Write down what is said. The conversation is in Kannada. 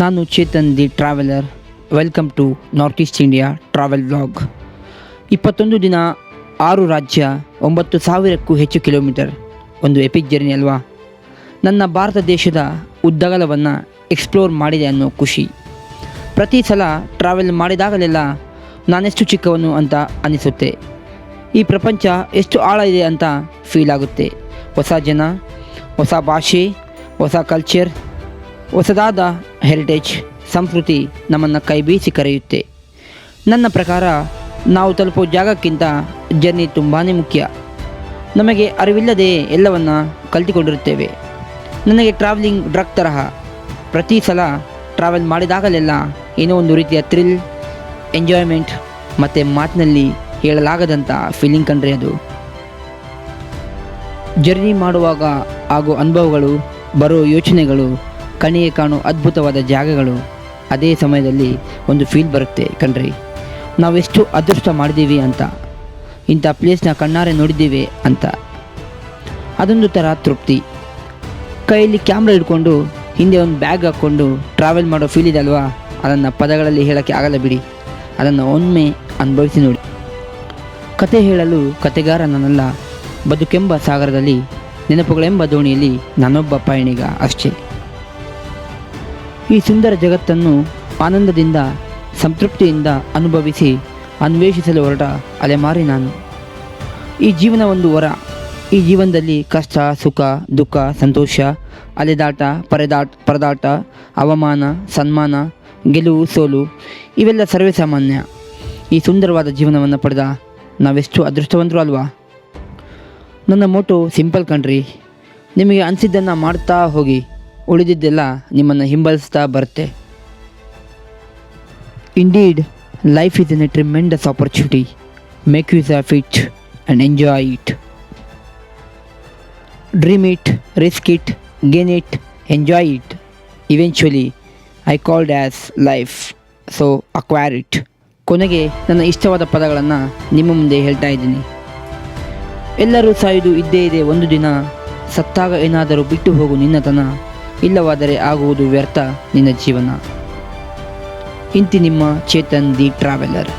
ನಾನು Chetan the traveller. Welcome to North East India travel vlog. 21 ದಿನ, 6 ರಾಜ್ಯ, 9,000ಕ್ಕೂ ಹೆಚ್ಚು ಕಿಲೋಮೀಟರ್. ಒಂದು ಎಪಿಕ್ ಜರ್ನಿ ಅಲ್ವಾ? ನನ್ನ ಭಾರತ ದೇಶದ ಉದ್ದಗಲವನ್ನು ಎಕ್ಸ್ಪ್ಲೋರ್ ಮಾಡಿದೆ ಅನ್ನೋ ಖುಷಿ. ಪ್ರತಿ ಸಲ ಟ್ರಾವೆಲ್ ಮಾಡಿದಾಗಲೆಲ್ಲ ನಾನೆಷ್ಟು ಚಿಕ್ಕವನು ಅಂತ ಅನಿಸುತ್ತೆ. ಈ ಪ್ರಪಂಚ ಎಷ್ಟು ಆಳ ಇದೆ ಅಂತ ಫೀಲ್ ಆಗುತ್ತೆ. ಹೊಸ ಜನ, ಹೊಸ ಭಾಷೆ, ಹೊಸ ಕಲ್ಚರ್, ಹೊಸದಾದ ಹೆರಿಟೇಜ್, ಸಂಸ್ಕೃತಿ ನಮ್ಮನ್ನು ಕೈ ಬೀಸಿ ಕರೆಯುತ್ತೆ. ನನ್ನ ಪ್ರಕಾರ ನಾವು ತಲುಪೋ ಜಾಗಕ್ಕಿಂತ ಜರ್ನಿ ತುಂಬಾ ಮುಖ್ಯ. ನಮಗೆ ಅರಿವಿಲ್ಲದೆ ಎಲ್ಲವನ್ನು ಕಲ್ತುಕೊಂಡಿರುತ್ತೇವೆ. ನನಗೆ ಟ್ರಾವೆಲಿಂಗ್ ಡ್ರಗ್ ತರಹ. ಪ್ರತಿ ಸಲ ಟ್ರಾವೆಲ್ ಮಾಡಿದಾಗಲೆಲ್ಲ ಏನೋ ಒಂದು ರೀತಿಯ ಥ್ರಿಲ್, ಎಂಜಾಯ್ಮೆಂಟ್ ಮತ್ತು ಮಾತಿನಲ್ಲಿ ಹೇಳಲಾಗದಂಥ ಫೀಲಿಂಗ್ ಕಂಡ್ರೆ ಅದು. ಜರ್ನಿ ಮಾಡುವಾಗ ಆಗೋ ಅನುಭವಗಳು, ಬರೋ ಯೋಚನೆಗಳು, ಕಣ್ಣಿಗೆ ಕಾಣೋ ಅದ್ಭುತವಾದ ಜಾಗಗಳು, ಅದೇ ಸಮಯದಲ್ಲಿ ಒಂದು ಫೀಲ್ ಬರುತ್ತೆ ಕಣ್ರಿ. ನಾವೆಷ್ಟು ಅದೃಷ್ಟ ಮಾಡಿದ್ದೀವಿ ಅಂತ, ಇಂಥ ಪ್ಲೇಸ್ನ ಕಣ್ಣಾರೆ ನೋಡಿದ್ದೀವಿ ಅಂತ. ಅದೊಂದು ಥರ ತೃಪ್ತಿ. ಕೈಯಲ್ಲಿ ಕ್ಯಾಮ್ರಾ ಹಿಡ್ಕೊಂಡು ಹಿಂದೆ ಒಂದು ಬ್ಯಾಗ್ ಹಾಕ್ಕೊಂಡು ಟ್ರಾವೆಲ್ ಮಾಡೋ ಫೀಲ್ ಇದೆ ಅಲ್ವಾ? ಅದನ್ನು ಪದಗಳಲ್ಲಿ ಹೇಳೋಕ್ಕೆ ಆಗಲ್ಲ ಬಿಡಿ. ಅದನ್ನು ಒಮ್ಮೆ ಅನುಭವಿಸಿ ನೋಡಿ. ಕತೆ ಹೇಳಲು ಕತೆಗಾರ ನಾನಲ್ಲ, ಬದುಕೆಂಬ ಸಾಗರದಲ್ಲಿ ನೆನಪುಗಳೆಂಬ ದೋಣಿಯಲ್ಲಿ ನಾನೊಬ್ಬ ಪಯಣಿಗ ಅಷ್ಟೇ. ಈ ಸುಂದರ ಜಗತ್ತನ್ನು ಆನಂದದಿಂದ, ಸಂತೃಪ್ತಿಯಿಂದ ಅನುಭವಿಸಿ ಅನ್ವೇಷಿಸಲು ಹೊರಟ ಅಲೆಮಾರಿ ನಾನು. ಈ ಜೀವನ ಒಂದು ವರ. ಈ ಜೀವನದಲ್ಲಿ ಕಷ್ಟ, ಸುಖ, ದುಃಖ, ಸಂತೋಷ, ಅಲೆದಾಟ, ಪರದಾಟ, ಅವಮಾನ, ಸನ್ಮಾನ, ಗೆಲುವು, ಸೋಲು ಇವೆಲ್ಲ ಸರ್ವೇ ಸಾಮಾನ್ಯ. ಈ ಸುಂದರವಾದ ಜೀವನವನ್ನು ಪಡೆದ ನಾವೆಷ್ಟು ಅದೃಷ್ಟವಂತರು ಅಲ್ವಾ? ನನ್ನ ಮೋಟೋ ಸಿಂಪಲ್ ಕಣ್ರಿ. ನಿಮಗೆ ಅನಿಸಿದ್ದನ್ನು ಮಾಡ್ತಾ ಹೋಗಿ, ಉಳಿದಿದ್ದೆಲ್ಲ ನಿಮ್ಮನ್ನು ಹಿಂಬಾಲಿಸ್ತಾ ಬರುತ್ತೆ. Indeed, life is a tremendous opportunity. Make use of it and enjoy it. Dream it, risk it, gain it, enjoy it. Eventually, I called as life, so acquire it. ಕೊನೆಗೆ ನನ್ನ ಇಷ್ಟವಾದ ಪದಗಳನ್ನು ನಿಮ್ಮ ಮುಂದೆ ಹೇಳ್ತಾ ಇದ್ದೀನಿ. ಎಲ್ಲರೂ ಸಾಯುವುದು ಇದ್ದೇ ಇದೆ ಒಂದು ದಿನ. ಸತ್ತಾಗ ಏನಾದರೂ ಬಿಟ್ಟು ಹೋಗು ನಿನ್ನತನ, ಇಲ್ಲವಾದರೆ ಆಗುವುದು ವ್ಯರ್ಥ ನಿನ್ನ ಜೀವನ. ಇಂತಿ ನಿಮ್ಮ ಚೇತನ್ ದಿ ಟ್ರಾವೆಲರ್.